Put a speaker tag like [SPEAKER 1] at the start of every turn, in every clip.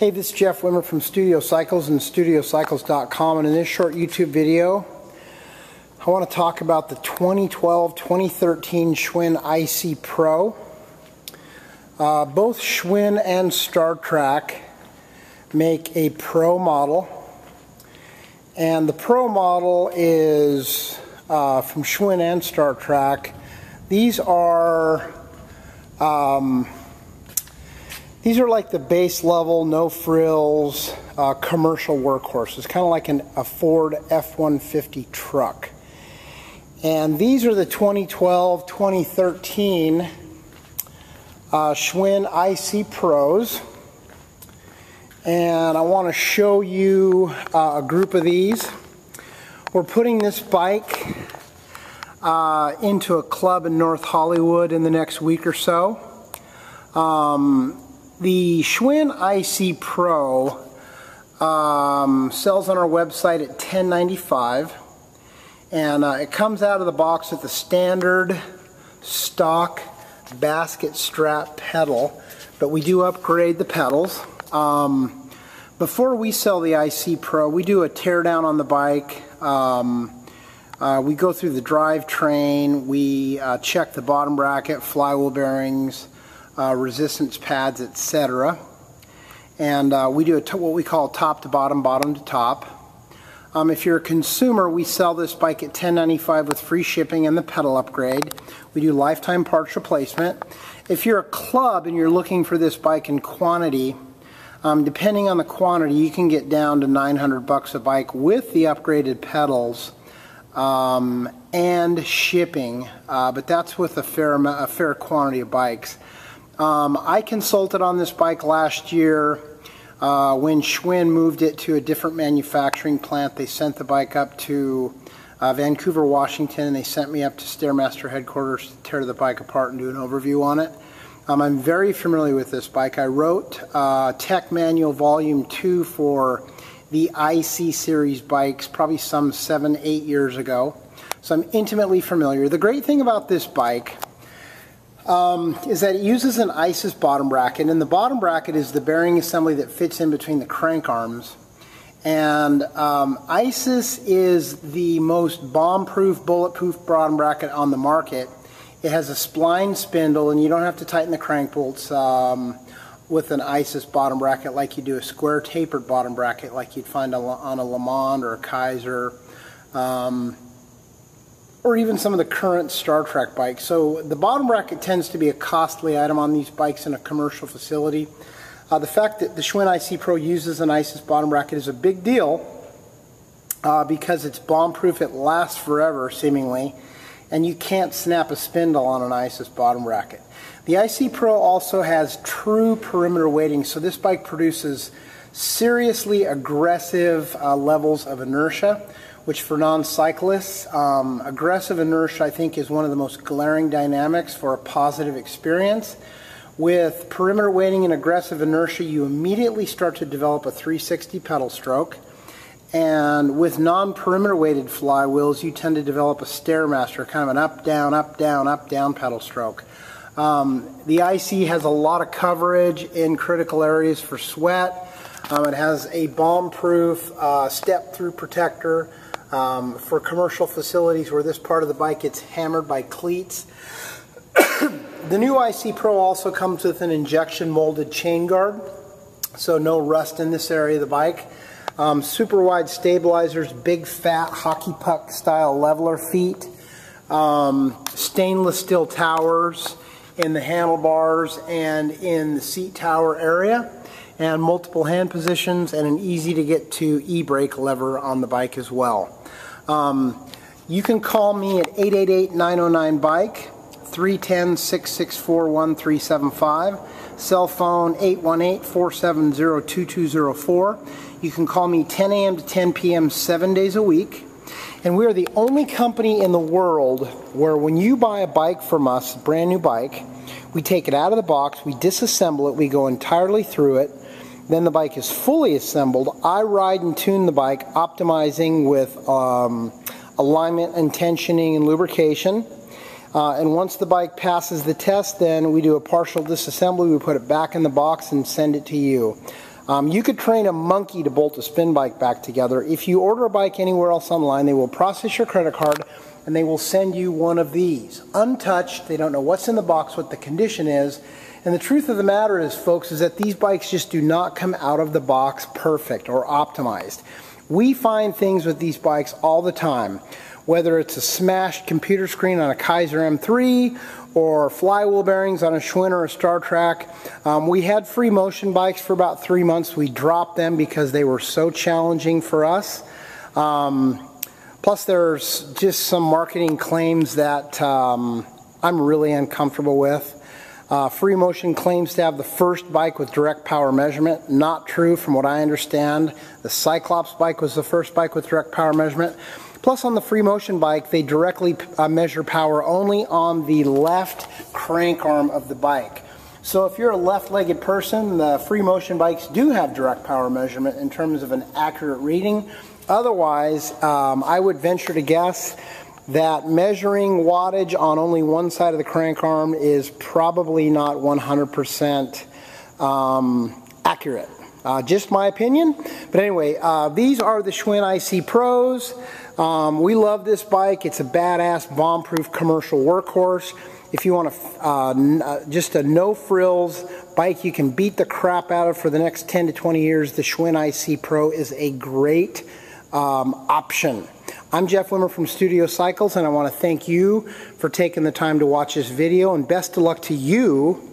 [SPEAKER 1] Hey, this is Jeff Wimmer from Studio Cycles and StudioCycles.com, and in this short YouTube video I want to talk about the 2012-2013 Schwinn IC Pro. Both Schwinn and Star Trac make a Pro model, and the Pro model is from Schwinn and Star Trac. These are like the base level, no frills, commercial workhorses, kind of like a Ford F-150 truck. And these are the 2012-2013 Schwinn IC Pros. And I want to show you a group of these. We're putting this bike into a club in North Hollywood in the next week or so. The Schwinn IC Pro sells on our website at $10.95, and it comes out of the box with the standard stock basket strap pedal, but we do upgrade the pedals. Before we sell the IC Pro, we do a teardown on the bike. We go through the drivetrain, we check the bottom bracket, flywheel bearings, resistance pads, etc. And we do what we call top to bottom, bottom to top. If you're a consumer, we sell this bike at $10.95 with free shipping and the pedal upgrade. We do lifetime parts replacement. If you're a club and you're looking for this bike in quantity, depending on the quantity, you can get down to $900 a bike with the upgraded pedals and shipping, but that's with a fair quantity of bikes. I consulted on this bike last year when Schwinn moved it to a different manufacturing plant. They sent the bike up to Vancouver, Washington, and they sent me up to Stairmaster headquarters to tear the bike apart and do an overview on it. I'm very familiar with this bike. I wrote Tech Manual Volume 2 for the IC series bikes probably some 7-8 years ago, so I'm intimately familiar. The great thing about this bike is that it uses an ICIS bottom bracket, and the bottom bracket is the bearing assembly that fits in between the crank arms. And ICIS is the most bomb-proof, bulletproof bottom bracket on the market. It has a spline spindle, and you don't have to tighten the crank bolts with an ICIS bottom bracket like you do a square tapered bottom bracket like you'd find on a Le Mans or a Keiser. Or even some of the current Star Trac bikes. So the bottom bracket tends to be a costly item on these bikes in a commercial facility. The fact that the Schwinn IC Pro uses an ICIS bottom bracket is a big deal because it's bomb-proof, it lasts forever seemingly, and you can't snap a spindle on an ICIS bottom bracket. The IC Pro also has true perimeter weighting, so this bike produces seriously aggressive levels of inertia, which for non-cyclists, aggressive inertia I think is one of the most glaring dynamics for a positive experience. With perimeter weighting and aggressive inertia, you immediately start to develop a 360 pedal stroke. And with non-perimeter weighted flywheels, you tend to develop a Stairmaster, kind of an up-down, up-down, up-down pedal stroke. The IC has a lot of coverage in critical areas for sweat. It has a bomb-proof step-through protector for commercial facilities where this part of the bike gets hammered by cleats. The new IC Pro also comes with an injection molded chain guard, so no rust in this area of the bike. Super wide stabilizers, big fat hockey puck style leveler feet, stainless steel towers in the handlebars and in the seat tower area, and multiple hand positions and an easy to get to e-brake lever on the bike as well. You can call me at 888-909-BIKE, 310-664-1375, cell phone 818-470-2204. You can call me 10 a.m. to 10 p.m. 7 days a week. And we are the only company in the world where when you buy a bike from us, a brand new bike, we take it out of the box, we disassemble it, we go entirely through it. Then the bike is fully assembled. I ride and tune the bike, optimizing with alignment and tensioning and lubrication. And once the bike passes the test, then we do a partial disassembly. We put it back in the box and send it to you. You could train a monkey to bolt a spin bike back together. If you order a bike anywhere else online, they will process your credit card and they will send you one of these. Untouched, they don't know what's in the box, what the condition is. And the truth of the matter is, folks, is that these bikes just do not come out of the box perfect or optimized. We find things with these bikes all the time, whether it's a smashed computer screen on a Keiser M3 or flywheel bearings on a Schwinn or a Star Trac. We had Freemotion bikes for about 3 months. We dropped them because they were so challenging for us. Plus there's just some marketing claims that I'm really uncomfortable with. Freemotion claims to have the first bike with direct power measurement. Not true from what I understand. The Cyclops bike was the first bike with direct power measurement. Plus on the Freemotion bike, they directly measure power only on the left crank arm of the bike. So if you're a left-legged person, the Freemotion bikes do have direct power measurement in terms of an accurate reading. Otherwise, I would venture to guess that measuring wattage on only one side of the crank arm is probably not 100% accurate. Just my opinion. But anyway, these are the Schwinn IC Pros. We love this bike. It's a badass, bomb-proof commercial workhorse. If you want just a no-frills bike you can beat the crap out of for the next 10 to 20 years, the Schwinn IC Pro is a great option. I'm Jeff Wimmer from Studio Cycles, and I want to thank you for taking the time to watch this video, and best of luck to you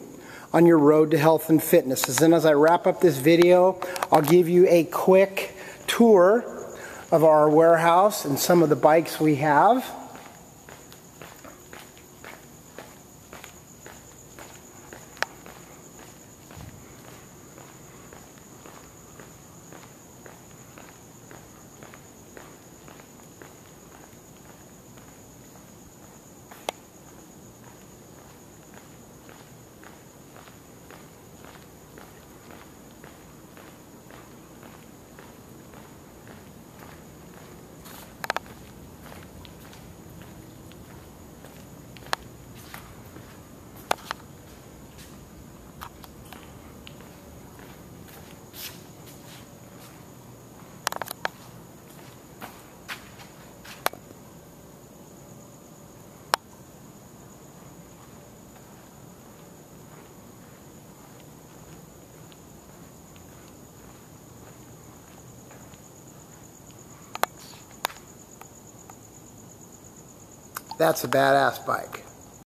[SPEAKER 1] on your road to health and fitness. And as I wrap up this video, I'll give you a quick tour of our warehouse and some of the bikes we have. That's a badass bike.